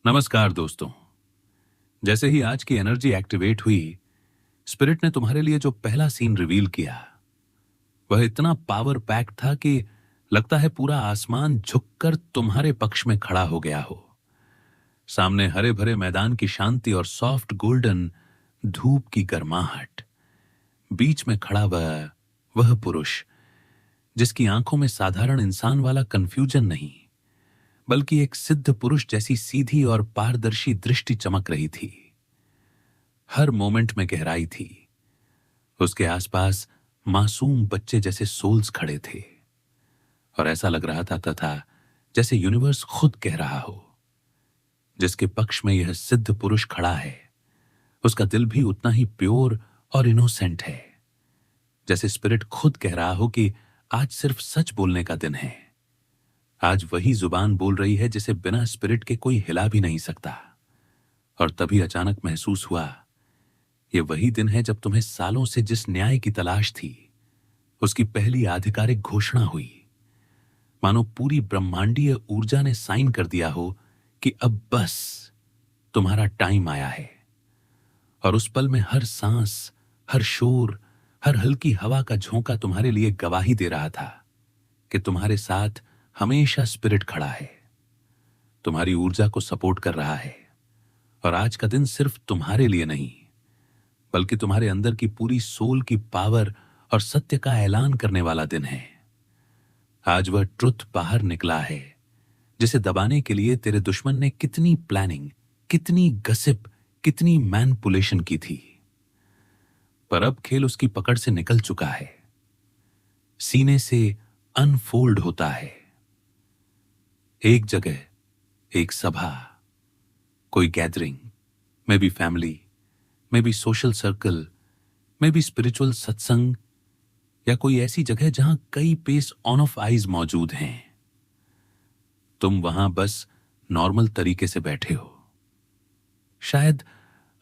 नमस्कार दोस्तों। जैसे ही आज की एनर्जी एक्टिवेट हुई, स्पिरिट ने तुम्हारे लिए जो पहला सीन रिवील किया वह इतना पावर पैक था कि लगता है पूरा आसमान झुककर तुम्हारे पक्ष में खड़ा हो गया हो। सामने हरे भरे मैदान की शांति और सॉफ्ट गोल्डन धूप की गर्माहट, बीच में खड़ा वह पुरुष जिसकी आंखों में साधारण इंसान वाला कंफ्यूजन नहीं, बल्कि एक सिद्ध पुरुष जैसी सीधी और पारदर्शी दृष्टि चमक रही थी। हर मोमेंट में गहराई थी। उसके आसपास मासूम बच्चे जैसे सोल्स खड़े थे और ऐसा लग रहा था तथा जैसे यूनिवर्स खुद कह रहा हो, जिसके पक्ष में यह सिद्ध पुरुष खड़ा है उसका दिल भी उतना ही प्योर और इनोसेंट है, जैसे स्पिरिट खुद कह रहा हो कि आज सिर्फ सच बोलने का दिन है। आज वही जुबान बोल रही है जिसे बिना स्पिरिट के कोई हिला भी नहीं सकता। और तभी अचानक महसूस हुआ, ये वही दिन है जब तुम्हें सालों से जिस न्याय की तलाश थी उसकी पहली आधिकारिक घोषणा हुई। मानो पूरी ब्रह्मांडीय ऊर्जा ने साइन कर दिया हो कि अब बस तुम्हारा टाइम आया है। और उस पल में हर सांस, हर शोर, हर हल्की हवा का झोंका तुम्हारे लिए गवाही दे रहा था कि तुम्हारे साथ हमेशा स्पिरिट खड़ा है, तुम्हारी ऊर्जा को सपोर्ट कर रहा है। और आज का दिन सिर्फ तुम्हारे लिए नहीं, बल्कि तुम्हारे अंदर की पूरी सोल की पावर और सत्य का ऐलान करने वाला दिन है। आज वह ट्रुथ बाहर निकला है जिसे दबाने के लिए तेरे दुश्मन ने कितनी प्लानिंग, कितनी गसिप, कितनी मैनिपुलेशन की थी। पर अब खेल उसकी पकड़ से निकल चुका है, सीने से अनफोल्ड होता है। एक जगह, एक सभा, कोई gathering, may be family, may be social circle, may be spiritual सत्संग, या कोई ऐसी जगह जहां कई पेस ऑन ऑफ आइज मौजूद हैं। तुम वहां बस नॉर्मल तरीके से बैठे हो, शायद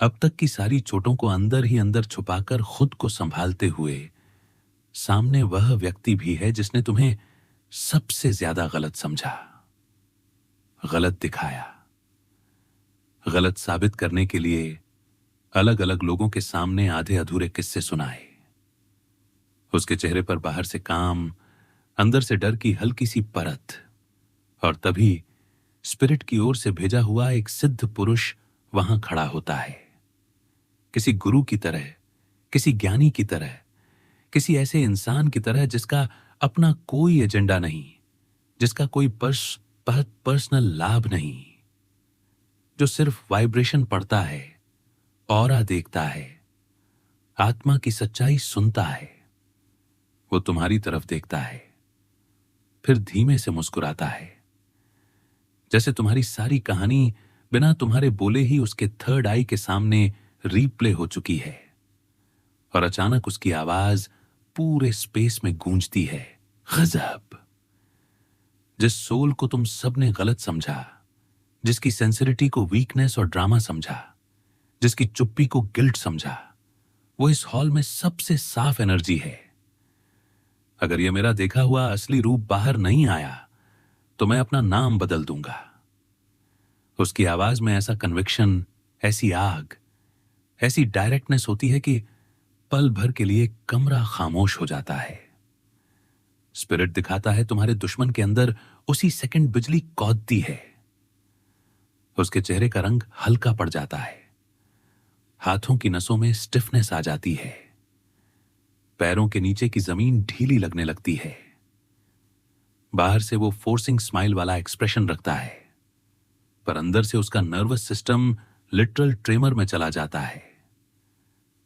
अब तक की सारी चोटों को अंदर ही अंदर छुपाकर खुद को संभालते हुए। सामने वह व्यक्ति भी है जिसने तुम्हें सबसे ज्यादा गलत समझा, गलत दिखाया, गलत साबित करने के लिए अलग अलग लोगों के सामने आधे अधूरे किस्से सुनाए। उसके चेहरे पर बाहर से काम, अंदर से डर की हल्की सी परत। और तभी स्पिरिट की ओर से भेजा हुआ एक सिद्ध पुरुष वहां खड़ा होता है, किसी गुरु की तरह, किसी ज्ञानी की तरह, किसी ऐसे इंसान की तरह जिसका अपना कोई एजेंडा नहीं, जिसका कोई पर्सनल लाभ नहीं, जो सिर्फ वाइब्रेशन पढ़ता है, ऑरा देखता है, आत्मा की सच्चाई सुनता है। वो तुम्हारी तरफ देखता है, फिर धीमे से मुस्कुराता है, जैसे तुम्हारी सारी कहानी बिना तुम्हारे बोले ही उसके थर्ड आई के सामने रीप्ले हो चुकी है। और अचानक उसकी आवाज पूरे स्पेस में गूंजती है, गजब। जिस सोल को तुम सबने गलत समझा, जिसकी सेंसिटिविटी को वीकनेस और ड्रामा समझा, जिसकी चुप्पी को गिल्ट समझा, वो इस हॉल में सबसे साफ एनर्जी है। अगर यह मेरा देखा हुआ असली रूप बाहर नहीं आया तो मैं अपना नाम बदल दूंगा। उसकी आवाज में ऐसा कन्विक्शन, ऐसी आग, ऐसी डायरेक्टनेस होती है कि पल भर के लिए कमरा खामोश हो जाता है। स्पिरिट दिखाता है तुम्हारे दुश्मन के अंदर उसी सेकंड बिजली कौदती है। उसके चेहरे का रंग हल्का पड़ जाता है, हाथों की नसों में स्टिफनेस आ जाती है, पैरों के नीचे की जमीन ढीली लगने लगती है। बाहर से वो फोर्सिंग स्माइल वाला एक्सप्रेशन रखता है, पर अंदर से उसका नर्वस सिस्टम लिटरल ट्रेमर में चला जाता है।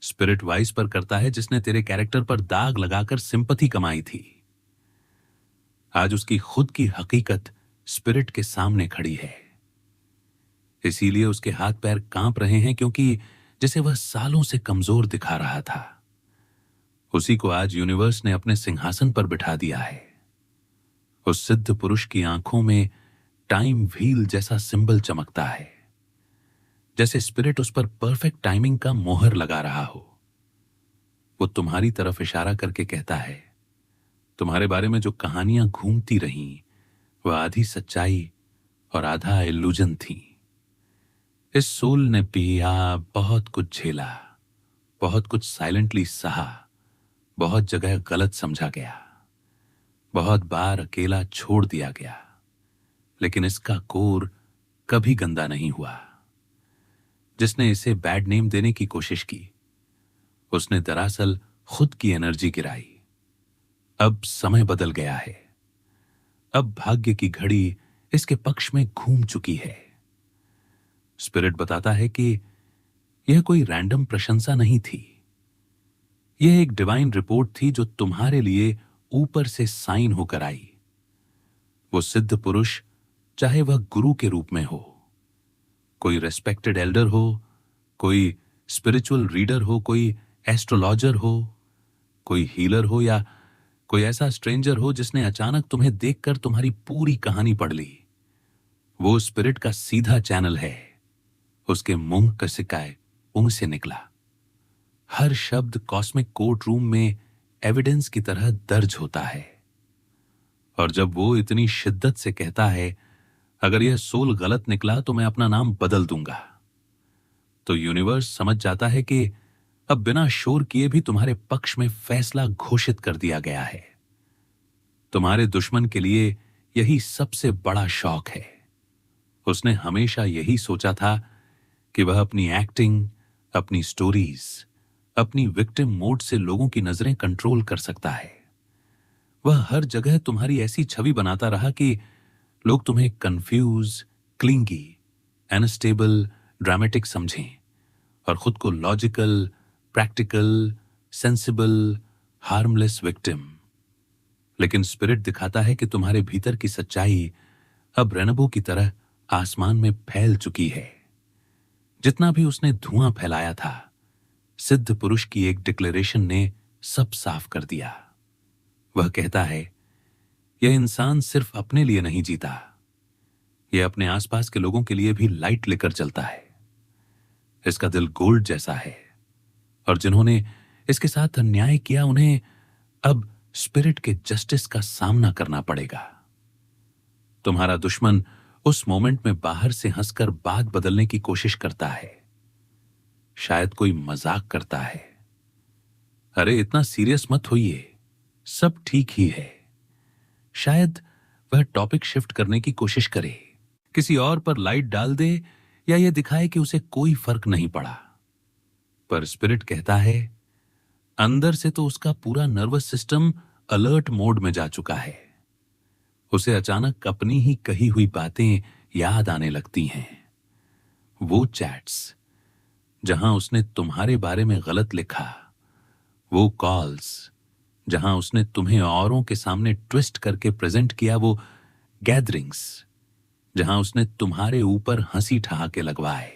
स्पिरिट वाइस पर करता है जिसने तेरे कैरेक्टर पर दाग लगाकर सिंपैथी कमाई थी। आज उसकी खुद की हकीकत स्पिरिट के सामने खड़ी है, इसीलिए उसके हाथ पैर कांप रहे हैं, क्योंकि जिसे वह सालों से कमजोर दिखा रहा था उसी को आज यूनिवर्स ने अपने सिंहासन पर बिठा दिया है। उस सिद्ध पुरुष की आंखों में टाइम व्हील जैसा सिंबल चमकता है, जैसे स्पिरिट उस पर परफेक्ट टाइमिंग का मोहर लगा रहा हो। वो तुम्हारी तरफ इशारा करके कहता है, तुम्हारे बारे में जो कहानियां घूमती रहीं वह आधी सच्चाई और आधा इल्यूजन थी। इस सोल ने पिया, बहुत कुछ झेला, बहुत कुछ साइलेंटली सहा, बहुत जगह गलत समझा गया, बहुत बार अकेला छोड़ दिया गया, लेकिन इसका कोर कभी गंदा नहीं हुआ। जिसने इसे बैड नेम देने की कोशिश की, उसने दरअसल खुद की एनर्जी गिराई। अब समय बदल गया है। अब भाग्य की घड़ी इसके पक्ष में घूम चुकी है। स्पिरिट बताता है कि यह कोई रैंडम प्रशंसा नहीं थी। यह एक डिवाइन रिपोर्ट थी जो तुम्हारे लिए ऊपर से साइन होकर आई। वो सिद्ध पुरुष, चाहे वह गुरु के रूप में हो, कोई रेस्पेक्टेड एल्डर हो, कोई स्पिरिचुअल रीडर हो, कोई एस्ट्रोलॉजर हो, कोई हीलर हो, या कोई ऐसा स्ट्रेंजर हो जिसने अचानक तुम्हें देखकर तुम्हारी पूरी कहानी पढ़ ली, वो स्पिरिट का सीधा चैनल है। उसके मुंह का सिकाए ऊं से निकला। हर शब्द कॉस्मिक कोर्ट रूम में एविडेंस की तरह दर्ज होता है। और जब वो इतनी शिद्दत से कहता है, अगर यह सोल गलत निकला तो मैं अपना नाम बदल दूंगा, तो यूनिवर्स समझ जाता है कि अब बिना शोर किए भी तुम्हारे पक्ष में फैसला घोषित कर दिया गया है। तुम्हारे दुश्मन के लिए यही सबसे बड़ा शौक है। उसने हमेशा यही सोचा था कि वह अपनी एक्टिंग, अपनी स्टोरीज, अपनी विक्टिम मोड से लोगों की नजरें कंट्रोल कर सकता है। वह हर जगह तुम्हारी ऐसी छवि बनाता रहा कि लोग तुम्हें कंफ्यूज, क्लिंगी, अनस्टेबल, ड्रामेटिक समझें और खुद को logical, practical, sensible, harmless victim. लेकिन स्पिरिट दिखाता है कि तुम्हारे भीतर की सच्चाई अब रेनबो की तरह आसमान में फैल चुकी है। जितना भी उसने धुआं फैलाया था, सिद्ध पुरुष की एक डिक्लेरेशन ने सब साफ कर दिया। वह कहता है, यह इंसान सिर्फ अपने लिए नहीं जीता, यह अपने आसपास के लोगों के लिए भी लाइट लेकर चलता है। इसका दिल गोल्ड जैसा है, और जिन्होंने इसके साथ अन्याय किया उन्हें अब स्पिरिट के जस्टिस का सामना करना पड़ेगा। तुम्हारा दुश्मन उस मोमेंट में बाहर से हंसकर बात बदलने की कोशिश करता है। शायद कोई मजाक करता है, अरे इतना सीरियस मत होइए, सब ठीक ही है। शायद वह टॉपिक शिफ्ट करने की कोशिश करे, किसी और पर लाइट डाल दे, या यह दिखाए कि उसे कोई फर्क नहीं पड़ा। पर स्पिरिट कहता है, अंदर से तो उसका पूरा नर्वस सिस्टम अलर्ट मोड में जा चुका है। उसे अचानक अपनी ही कही हुई बातें याद आने लगती हैं। वो चैट्स जहां उसने तुम्हारे बारे में गलत लिखा, वो कॉल्स जहां उसने तुम्हें औरों के सामने ट्विस्ट करके प्रेजेंट किया, वो गैदरिंग्स जहां उसने तुम्हारे ऊपर हंसी ठहाके लगवाए।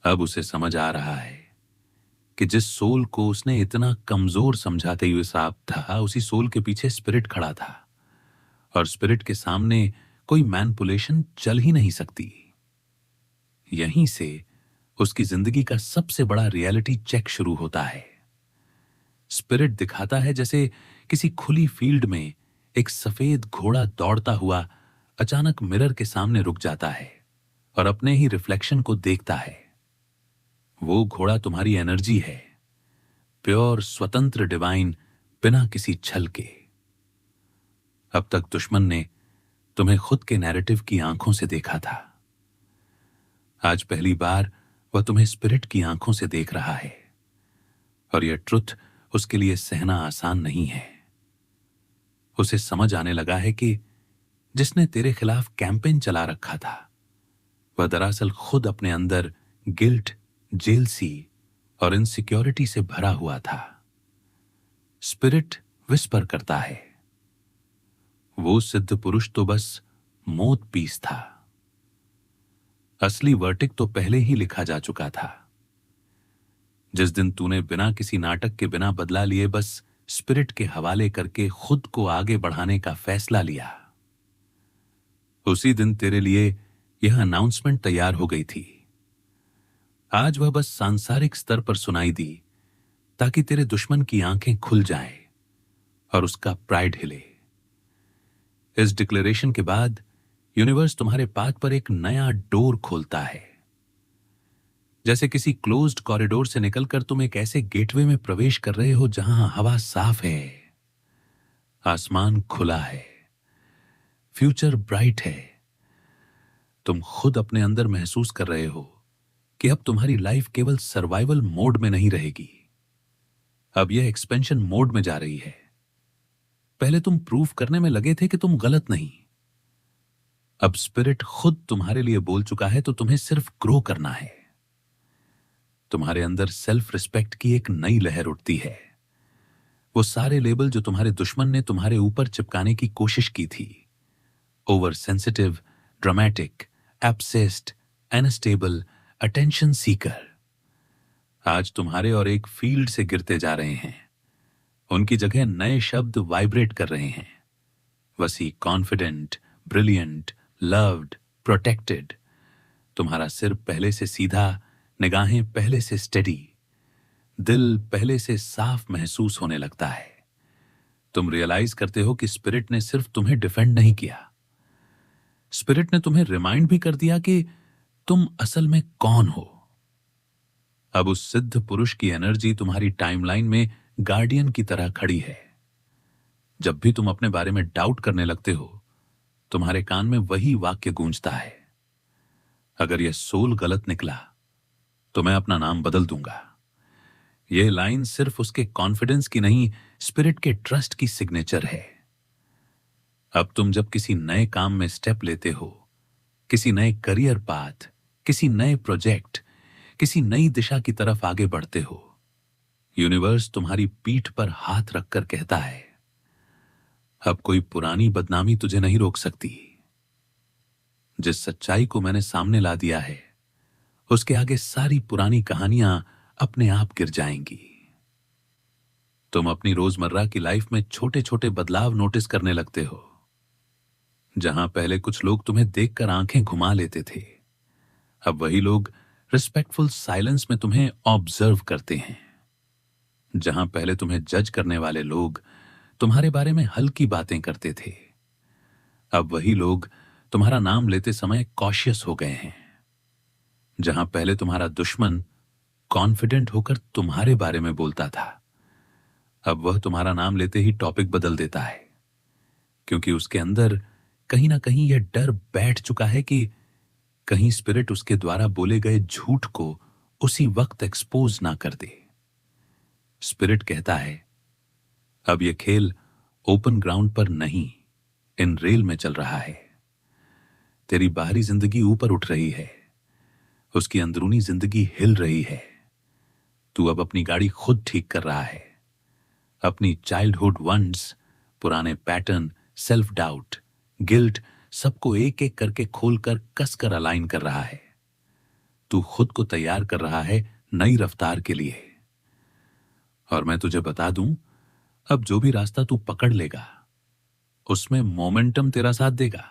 अब उसे समझ आ रहा है कि जिस सोल को उसने इतना कमजोर समझाते हुए साफ था, उसी सोल के पीछे स्पिरिट खड़ा था, और स्पिरिट के सामने कोई मैनिपुलेशन चल ही नहीं सकती। यहीं से उसकी जिंदगी का सबसे बड़ा रियलिटी चेक शुरू होता है। स्पिरिट दिखाता है जैसे किसी खुली फील्ड में एक सफेद घोड़ा दौड़ता हुआ अचानक मिरर के सामने रुक जाता है और अपने ही रिफ्लेक्शन को देखता है। वो घोड़ा तुम्हारी एनर्जी है, प्योर, स्वतंत्र, डिवाइन, बिना किसी छल के। अब तक दुश्मन ने तुम्हें खुद के नैरेटिव की आंखों से देखा था। आज पहली बार वह तुम्हें स्पिरिट की आंखों से देख रहा है, और यह ट्रुथ उसके लिए सहना आसान नहीं है। उसे समझ आने लगा है कि जिसने तेरे खिलाफ कैंपेन चला रखा था, वह दरअसल खुद अपने अंदर गिल्ट, जेलसी और इनसिक्योरिटी से भरा हुआ था। स्पिरिट विस्पर करता है, वो सिद्ध पुरुष तो बस मौत पीस था। असली वर्टिक तो पहले ही लिखा जा चुका था। जिस दिन तूने बिना किसी नाटक के, बिना बदला लिए, बस स्पिरिट के हवाले करके खुद को आगे बढ़ाने का फैसला लिया, उसी दिन तेरे लिए यह अनाउंसमेंट तैयार हो गई थी। आज वह बस सांसारिक स्तर पर सुनाई दी, ताकि तेरे दुश्मन की आंखें खुल जाएं और उसका प्राइड हिले। इस डिक्लेरेशन के बाद यूनिवर्स तुम्हारे पाथ पर एक नया डोर खोलता है, जैसे किसी क्लोज्ड कॉरिडोर से निकलकर तुम एक ऐसे गेटवे में प्रवेश कर रहे हो जहां हवा साफ है, आसमान खुला है, फ्यूचर ब्राइट है। तुम खुद अपने अंदर महसूस कर रहे हो कि अब तुम्हारी लाइफ केवल सर्वाइवल मोड में नहीं रहेगी, अब यह एक्सपेंशन मोड में जा रही है। पहले तुम प्रूफ करने में लगे थे कि तुम गलत नहीं, अब स्पिरिट खुद तुम्हारे लिए बोल चुका है, तो तुम्हें सिर्फ ग्रो करना है। तुम्हारे अंदर सेल्फ रिस्पेक्ट की एक नई लहर उठती है। वो सारे लेबल जो तुम्हारे दुश्मन ने तुम्हारे ऊपर चिपकाने की कोशिश की थी, over sensitive, dramatic, obsessed, unstable, attention seeker, आज तुम्हारे और एक फील्ड से गिरते जा रहे हैं। उनकी जगह नए शब्द वाइब्रेट कर रहे हैं। वसी, कॉन्फिडेंट, ब्रिलियंट, लव्ड, प्रोटेक्टेड। तुम्हारा सिर पहले से सीधा, निगाहें पहले से स्टेडी, दिल पहले से साफ महसूस होने लगता है। तुम रियलाइज करते हो कि स्पिरिट ने सिर्फ तुम्हें डिफेंड नहीं किया, स्पिरिट ने तुम्हें रिमाइंड भी कर दिया कि तुम असल में कौन हो। अब उस सिद्ध पुरुष की एनर्जी तुम्हारी टाइमलाइन में गार्डियन की तरह खड़ी है। जब भी तुम अपने बारे में डाउट करने लगते हो, तुम्हारे कान में वही वाक्य गूंजता है, अगर यह सोल गलत निकला तो मैं अपना नाम बदल दूंगा। यह लाइन सिर्फ उसके कॉन्फिडेंस की नहीं, स्पिरिट के ट्रस्ट की सिग्नेचर है। अब तुम जब किसी नए काम में स्टेप लेते हो, किसी नए करियर पाथ, किसी नए प्रोजेक्ट, किसी नई दिशा की तरफ आगे बढ़ते हो, यूनिवर्स तुम्हारी पीठ पर हाथ रखकर कहता है, अब कोई पुरानी बदनामी तुझे नहीं रोक सकती। जिस सच्चाई को मैंने सामने ला दिया है, उसके आगे सारी पुरानी कहानियां अपने आप गिर जाएंगी। तुम अपनी रोजमर्रा की लाइफ में छोटे छोटे बदलाव नोटिस करने लगते हो। जहां पहले कुछ लोग तुम्हें देखकर आंखें घुमा लेते थे, अब वही लोग रिस्पेक्टफुल साइलेंस में तुम्हें ऑब्जर्व करते हैं। जहां पहले तुम्हें जज करने वाले लोग तुम्हारे बारे में हल्की बातें करते थे, अब वही लोग तुम्हारा नाम लेते समय कॉशियस हो गए हैं। जहां पहले तुम्हारा दुश्मन कॉन्फिडेंट होकर तुम्हारे बारे में बोलता था, अब वह तुम्हारा नाम लेते ही टॉपिक बदल देता है, क्योंकि उसके अंदर कहीं ना कहीं यह डर बैठ चुका है कि कहीं स्पिरिट उसके द्वारा बोले गए झूठ को उसी वक्त एक्सपोज ना कर दे। स्पिरिट कहता है, अब यह खेल ओपन ग्राउंड पर नहीं, इन रेल में चल रहा है। तेरी बाहरी जिंदगी ऊपर उठ रही है, उसकी अंदरूनी जिंदगी हिल रही है। तू अब अपनी गाड़ी खुद ठीक कर रहा है। अपनी चाइल्डहुड वंड्स, पुराने पैटर्न, सेल्फ डाउट, गिल्ट, सबको एक एक करके खोलकर कसकर अलाइन कर रहा है। तू खुद को तैयार कर रहा है नई रफ्तार के लिए। और मैं तुझे बता दूं, अब जो भी रास्ता तू पकड़ लेगा, उसमें मोमेंटम तेरा साथ देगा,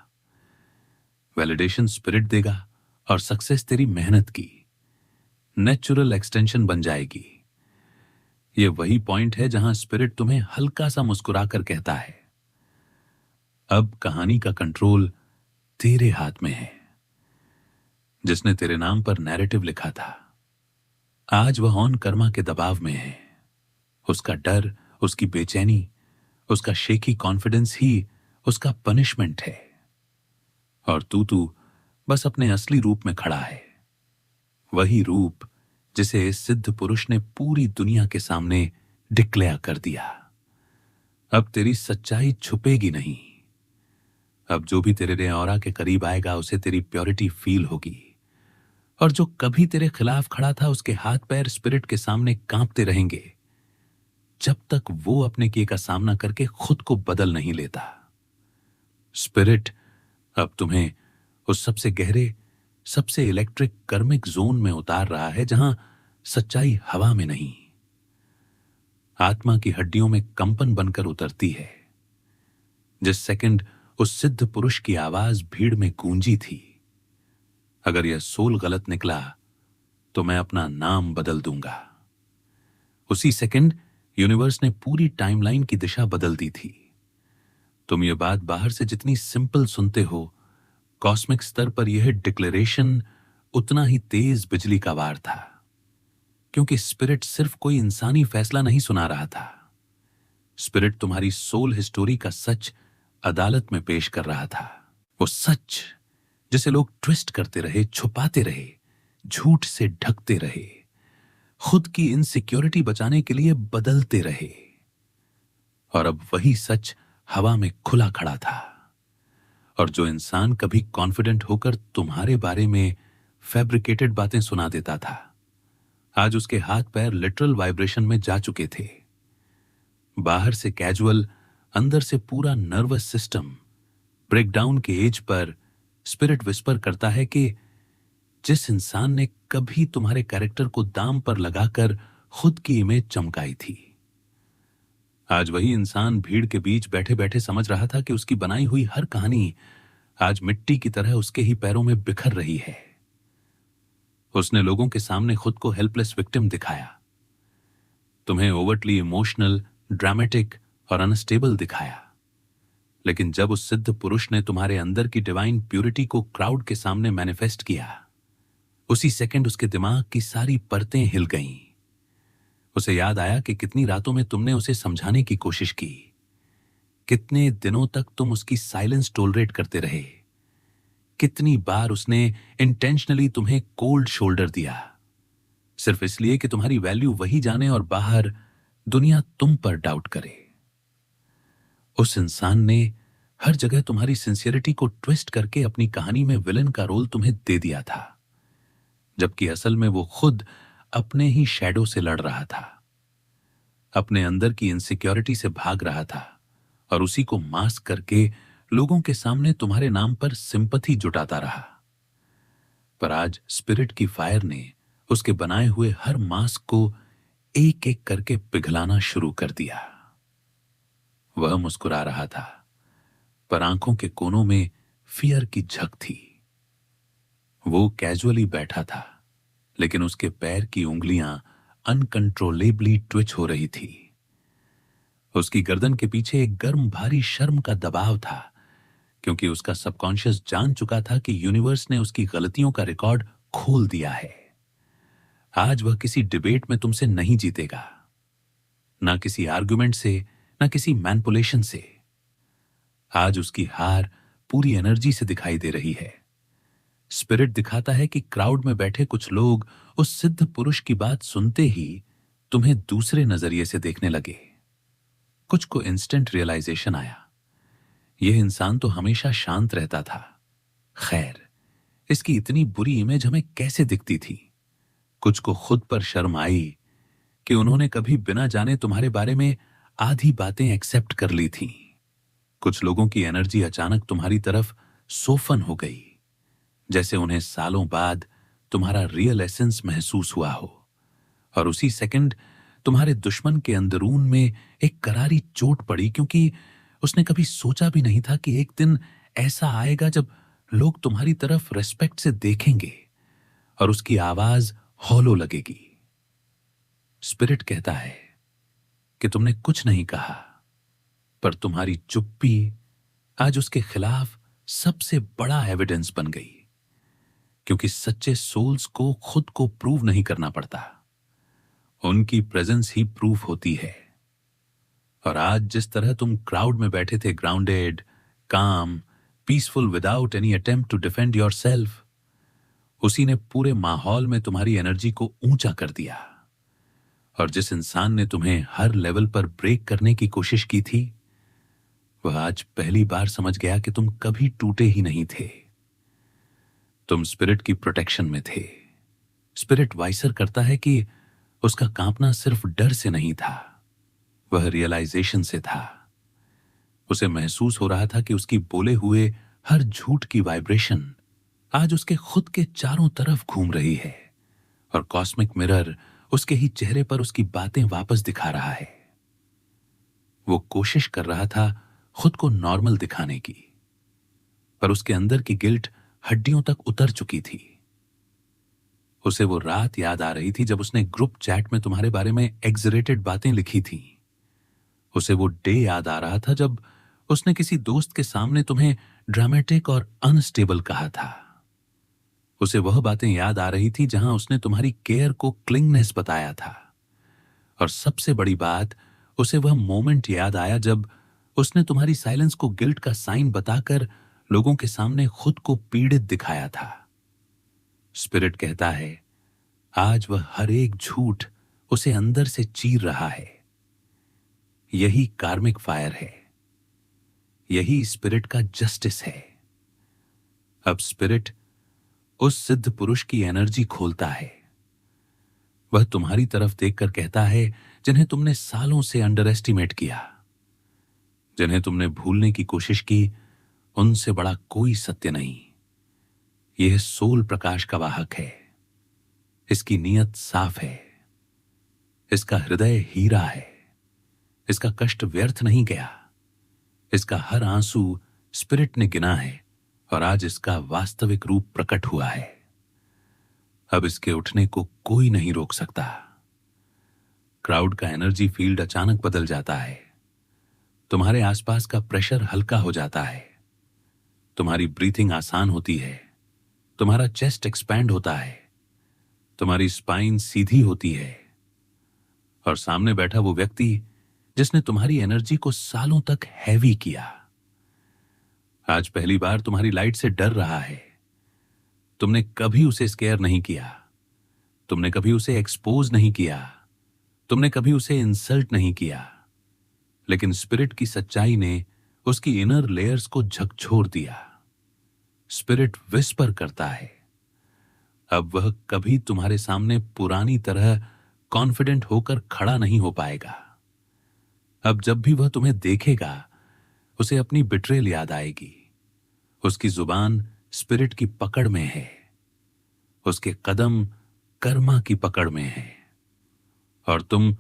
वैलिडेशन स्पिरिट देगा, और सक्सेस तेरी मेहनत की नेचुरल एक्सटेंशन बन जाएगी। यह वही पॉइंट है जहां स्पिरिट तुम्हें हल्का सा मुस्कुराकर कहता है, अब कहानी का कंट्रोल तेरे हाथ में है। जिसने तेरे नाम पर नैरेटिव लिखा था, आज वह ऑन कर्मा के दबाव में है। उसका डर, उसकी बेचैनी, उसका शेकी कॉन्फिडेंस ही उसका पनिशमेंट है। और तू बस अपने असली रूप में खड़ा है, वही रूप जिसे इस सिद्ध पुरुष ने पूरी दुनिया के सामने डिक्लेयर कर दिया। अब तेरी सच्चाई छुपेगी नहीं। अब जो भी तेरे ऑरा के करीब आएगा, उसे तेरी प्योरिटी फील होगी। और जो कभी तेरे खिलाफ खड़ा था, उसके हाथ पैर स्पिरिट के सामने कांपते रहेंगे, जब तक वो अपने किए का सामना करके खुद को बदल नहीं लेता। स्पिरिट अब तुम्हें उस सबसे गहरे, सबसे इलेक्ट्रिक कर्मिक जोन में उतार रहा है, जहां सच्चाई हवा में नहीं, आत्मा की हड्डियों में कंपन बनकर उतरती है। जिस सेकंड उस सिद्ध पुरुष की आवाज भीड़ में गूंजी थी, अगर यह सोल गलत निकला तो मैं अपना नाम बदल दूंगा, उसी सेकंड यूनिवर्स ने पूरी टाइमलाइन की दिशा बदल दी थी। तुम ये बात बाहर से जितनी सिंपल सुनते हो, कॉस्मिक स्तर पर यह डिक्लेरेशन उतना ही तेज बिजली का वार था, क्योंकि स्पिरिट सिर्फ कोई इंसानी फैसला नहीं सुना रहा था। स्पिरिट तुम्हारी सोल हिस्टोरी का सच अदालत में पेश कर रहा था। वो सच जिसे लोग ट्विस्ट करते रहे, छुपाते रहे, झूठ से ढकते रहे, खुद की इनसिक्योरिटी बचाने के लिए बदलते रहे। और अब वही सच हवा में खुला खड़ा था। और जो इंसान कभी कॉन्फिडेंट होकर तुम्हारे बारे में फैब्रिकेटेड बातें सुना देता था, आज उसके हाथ पैर लिटरल वाइब्रेशन में जा चुके थे। बाहर से कैजुअल, अंदर से पूरा नर्वस सिस्टम ब्रेकडाउन के एज पर स्पिरिट विस्पर करता है कि जिस इंसान ने कभी तुम्हारे कैरेक्टर को दाम पर लगाकर खुद की इमेज चमकाई थी, आज वही इंसान भीड़ के बीच बैठे बैठे समझ रहा था कि उसकी बनाई हुई हर कहानी आज मिट्टी की तरह उसके ही पैरों में बिखर रही है। उसने लोगों के सामने खुद को हेल्पलेस विक्टिम दिखाया, तुम्हें ओवरटली इमोशनल, ड्रामेटिक और अनस्टेबल दिखाया। लेकिन जब उस सिद्ध पुरुष ने तुम्हारे अंदर की डिवाइन प्यूरिटी को क्राउड के सामने मैनिफेस्ट किया, उसी सेकंड उसके दिमाग की सारी परतें हिल गईं। उसे याद आया कि कितनी रातों में तुमने उसे समझाने की कोशिश की, कितने दिनों तक तुम उसकी साइलेंस टॉलरेट करते रहे, कितनी बार उसने इंटेंशनली तुम्हें कोल्ड शोल्डर दिया, सिर्फ इसलिए कि तुम्हारी वैल्यू वही जाने और बाहर दुनिया तुम पर डाउट करे। उस इंसान ने हर जगह तुम्हारी सिंसियरिटी को ट्विस्ट करके अपनी कहानी में विलन का रोल तुम्हें दे दिया था, जबकि असल में वो खुद अपने ही शैडो से लड़ रहा था, अपने अंदर की इनसिक्योरिटी से भाग रहा था और उसी को मास्क करके लोगों के सामने तुम्हारे नाम पर सिंपैथी जुटाता रहा। पर आज स्पिरिट की फायर ने उसके बनाए हुए हर मास्क को एक एक करके पिघलाना शुरू कर दिया। वह मुस्कुरा रहा था, पर आंखों के कोनों में फियर की झक थी। वो कैजुअली बैठा था, लेकिन उसके पैर की उंगलियां अनकंट्रोलेबली ट्विच हो रही थी। उसकी गर्दन के पीछे एक गर्म भारी शर्म का दबाव था, क्योंकि उसका सबकॉन्शियस जान चुका था कि यूनिवर्स ने उसकी गलतियों का रिकॉर्ड खोल दिया है। आज वह किसी डिबेट में तुमसे नहीं जीतेगा, ना किसी आर्गुमेंट से, ना किसी मैनिपुलेशन से। आज उसकी हार पूरी एनर्जी से दिखाई दे रही है। स्पिरिट दिखाता है कि क्राउड में बैठे कुछ लोग उस सिद्ध पुरुष की बात सुनते ही तुम्हें दूसरे नजरिए से देखने लगे। कुछ को इंस्टेंट रियलाइजेशन आया, यह इंसान तो हमेशा शांत रहता था, खैर इसकी इतनी बुरी इमेज हमें कैसे दिखती थी। कुछ को खुद पर शर्म आई कि उन्होंने कभी बिना जाने तुम्हारे बारे में आधी बातें एक्सेप्ट कर ली थीं। कुछ लोगों की एनर्जी अचानक तुम्हारी तरफ सोफन हो गई, जैसे उन्हें सालों बाद तुम्हारा रियल एसेंस महसूस हुआ हो। और उसी सेकंड तुम्हारे दुश्मन के अंदरून में एक करारी चोट पड़ी, क्योंकि उसने कभी सोचा भी नहीं था कि एक दिन ऐसा आएगा जब लोग तुम्हारी तरफ रेस्पेक्ट से देखेंगे और उसकी आवाज हॉलो लगेगी। स्पिरिट कहता है कि तुमने कुछ नहीं कहा, पर तुम्हारी चुप्पी आज उसके खिलाफ सबसे बड़ा एविडेंस बन गई, क्योंकि सच्चे सोल्स को खुद को प्रूव नहीं करना पड़ता, उनकी प्रेजेंस ही प्रूफ होती है। और आज जिस तरह तुम क्राउड में बैठे थे, grounded, calm, peaceful, without any attempt to defend yourself, उसी ने पूरे माहौल में तुम्हारी एनर्जी को ऊंचा कर दिया। और जिस इंसान ने तुम्हें हर लेवल पर ब्रेक करने की कोशिश की थी, वह आज पहली बार समझ गया कि तुम कभी टूटे ही नहीं थे। तुम स्पिरिट की प्रोटेक्शन में थे। स्पिरिट वाइसर करता है कि उसका कांपना सिर्फ डर से नहीं था, वह रियलाइजेशन से था। उसे महसूस हो रहा था कि उसकी बोले हुए हर झूठ की वाइब्रेशन आज उसके खुद के चारों तरफ घूम रही है, और कॉस्मिक मिरर उसके ही चेहरे पर उसकी बातें वापस दिखा रहा है। वो कोशिश कर रहा था खुद को नॉर्मल दिखाने की, पर उसके अंदर की गिल्ट हड्डियों तक उतर चुकी थी। उसे वो रात याद आ रही थी जब उसने ग्रुप चैट में तुम्हारे बारे में एग्जरेटेड बातें लिखी थी। उसे वो डे याद आ रहा था जब उसने किसी दोस्त के सामने तुम्हें ड्रामेटिक और अनस्टेबल कहा था। उसे वह बातें याद आ रही थी जहां उसने तुम्हारी केयर को क्लिंगनेस बताया था। और सबसे बड़ी बात, उसे वह मोमेंट याद आया जब उसने तुम्हारी साइलेंस को गिल्ट का साइन बताकर लोगों के सामने खुद को पीड़ित दिखाया था। स्पिरिट कहता है आज वह हर एक झूठ उसे अंदर से चीर रहा है। यही कार्मिक फायर है, यही स्पिरिट का जस्टिस है। अब स्पिरिट उस सिद्ध पुरुष की एनर्जी खोलता है। वह तुम्हारी तरफ देखकर कहता है जिन्हें तुमने सालों से अंडर एस्टिमेट किया, जिन्हें तुमने भूलने की कोशिश की, उनसे बड़ा कोई सत्य नहीं। यह सोल प्रकाश का वाहक है। इसकी नीयत साफ है, इसका हृदय हीरा है, इसका कष्ट व्यर्थ नहीं गया। इसका हर आंसू स्पिरिट ने गिना है और आज इसका वास्तविक रूप प्रकट हुआ है। अब इसके उठने को कोई नहीं रोक सकता। क्राउड का एनर्जी फील्ड अचानक बदल जाता है। तुम्हारे आसपास का प्रेशर हल्का हो जाता है। तुम्हारी ब्रीथिंग आसान होती है। तुम्हारा चेस्ट एक्सपैंड होता है। तुम्हारी स्पाइन सीधी होती है। और सामने बैठा वो व्यक्ति जिसने तुम्हारी एनर्जी को सालों तक हैवी किया, आज पहली बार तुम्हारी लाइट से डर रहा है। तुमने कभी उसे स्केयर नहीं किया, तुमने कभी उसे एक्सपोज नहीं किया, तुमने कभी उसे इंसल्ट नहीं किया, लेकिन स्पिरिट की सच्चाई ने उसकी इनर लेयर्स को झकझोर दिया। स्पिरिट विस्पर करता है अब वह कभी तुम्हारे सामने पुरानी तरह कॉन्फिडेंट होकर खड़ा नहीं हो पाएगा। अब जब भी वह तुम्हें देखेगा उसे अपनी बिट्रेल याद आएगी। उसकी जुबान स्पिरिट की पकड़ में है, उसके कदम कर्मा की पकड़ में है, और तुम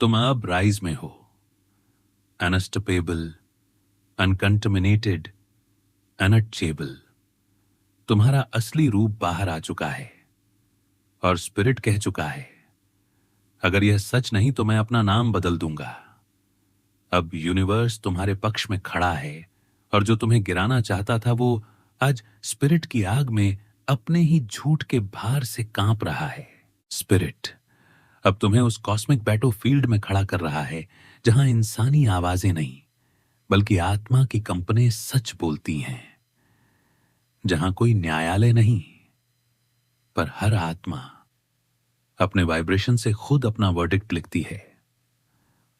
अब राइज में हो, अनस्टॉपेबल, अनकंटामिनेटेड, अनटचेबल। तुम्हारा असली रूप बाहर आ चुका है और स्पिरिट कह चुका है अगर यह सच नहीं तो मैं अपना नाम बदल दूंगा। अब यूनिवर्स तुम्हारे पक्ष में खड़ा है और जो तुम्हें गिराना चाहता था वो आज स्पिरिट की आग में अपने ही झूठ के भार से कांप रहा है। स्पिरिट अब तुम्हें उस कॉस्मिक बैटलफील्ड में खड़ा कर रहा है जहां इंसानी आवाजें नहीं बल्कि आत्मा की कंपनें सच बोलती हैं, जहां कोई न्यायालय नहीं पर हर आत्मा अपने वाइब्रेशन से खुद अपना वर्डिक्ट लिखती है,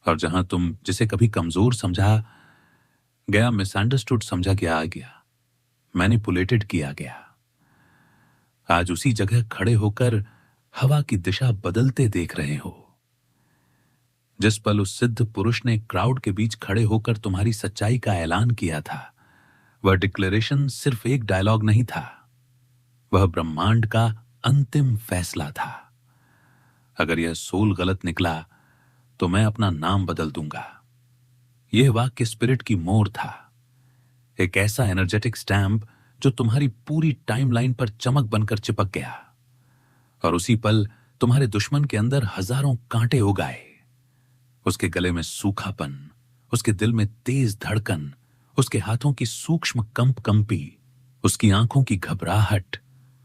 और जहां तुम जिसे कभी कमजोर समझा गया, मिसअंडरस्टूड समझा गया, मैनिपुलेटेड किया गया, आज उसी जगह खड़े होकर हवा की दिशा बदलते देख रहे हो। जिस पल उस सिद्ध पुरुष ने क्राउड के बीच खड़े होकर तुम्हारी सच्चाई का ऐलान किया था, वह डिक्लेरेशन सिर्फ एक डायलॉग नहीं था, वह ब्रह्मांड का अंतिम फैसला था। अगर यह सोल गलत निकला तो मैं अपना नाम बदल दूंगा। यह वाक्य स्पिरिट की मोर था, एक ऐसा एनर्जेटिक स्टैम्प जो तुम्हारी पूरी टाइमलाइन पर चमक बनकर चिपक गया, और उसी पल तुम्हारे दुश्मन के अंदर हजारों कांटे उगाए। उसके गले में सूखापन, उसके दिल में तेज धड़कन, उसके हाथों की सूक्ष्म कंपी, उसकी आंखों की घबराहट,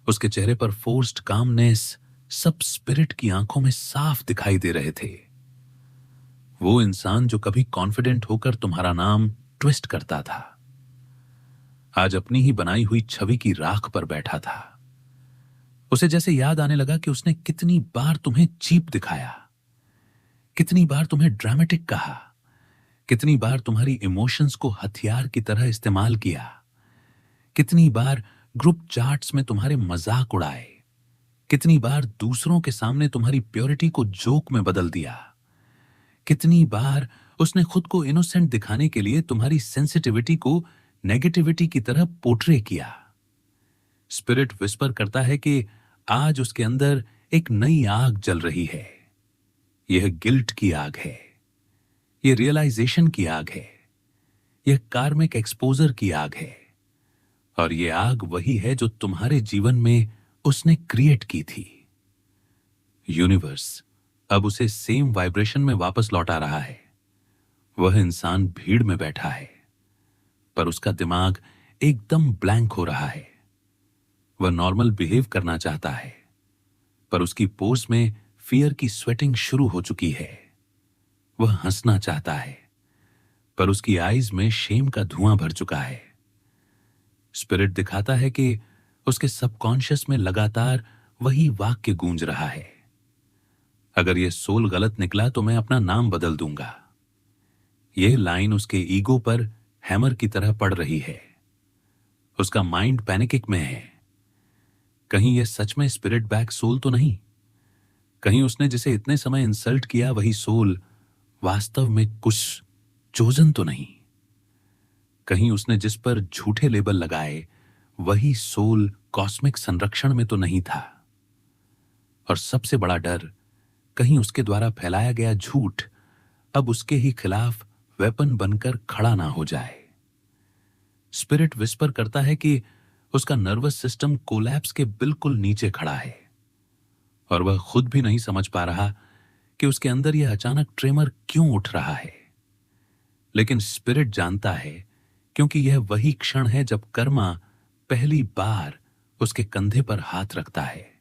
उसके चेहरे पर फोर्स्ड कामनेस, सब स्पिरिट की आंखों में साफ दिखाई दे रहे थे। वो इंसान जो कभी कॉन्फिडेंट होकर तुम्हारा नाम ट्विस्ट करता था, आज अपनी ही बनाई हुई छवि की राख पर बैठा था। उसे जैसे याद आने लगा कि उसने कितनी बार तुम्हें चीप दिखाया, कितनी बार तुम्हें ड्रामेटिक कहा, कितनी बार तुम्हारी इमोशंस को हथियार की तरह इस्तेमाल किया, कितनी बार ग्रुप चार्ट्स में तुम्हारे मजाक उड़ाए, कितनी बार दूसरों के सामने तुम्हारी प्योरिटी को जोक में बदल दिया, कितनी बार उसने खुद को इनोसेंट दिखाने के लिए तुम्हारी सेंसिटिविटी को नेगेटिविटी की तरह पोर्ट्रे किया। स्पिरिट विस्पर करता है कि आज उसके अंदर एक नई आग जल रही है। यह गिल्ट की आग है, यह रियलाइजेशन की आग है, यह कार्मिक एक्सपोजर की आग है, और यह आग वही है जो तुम्हारे जीवन में उसने क्रिएट की थी। यूनिवर्स अब उसे सेम वाइब्रेशन में वापस लौटा रहा है। वह इंसान भीड़ में बैठा है पर उसका दिमाग एकदम ब्लैंक हो रहा है। वह नॉर्मल बिहेव करना चाहता है, पर उसकी पोज में फियर की स्वेटिंग शुरू हो चुकी है। वह हंसना चाहता है, पर उसकी आईज में शेम का धुआं भर चुका है। स्पिरिट दिखाता है कि उसके सबकॉन्शियस में लगातार वही वाक्य गूंज रहा है, अगर यह सोल गलत निकला तो मैं अपना नाम बदल दूंगा। यह लाइन उसके ईगो पर हैमर की तरह पड़ रही है। उसका माइंड पैनिकिक में है। कहीं यह सच में स्पिरिट बैक सोल तो नहीं? कहीं उसने जिसे इतने समय इंसल्ट किया वही सोल वास्तव में कुछ चोजन तो नहीं? कहीं उसने जिस पर झूठे लेबल लगाए वही सोल कॉस्मिक संरक्षण में तो नहीं था? और सबसे बड़ा डर, कहीं उसके द्वारा फैलाया गया झूठ अब उसके ही खिलाफ वेपन बनकर खड़ा ना हो जाए। स्पिरिट विस्पर करता है कि उसका नर्वस सिस्टम कोलैप्स के बिल्कुल नीचे खड़ा है और वह खुद भी नहीं समझ पा रहा कि उसके अंदर यह अचानक ट्रेमर क्यों उठ रहा है। लेकिन स्पिरिट जानता है, क्योंकि यह वही क्षण है जब कर्मा पहली बार उसके कंधे पर हाथ रखता है।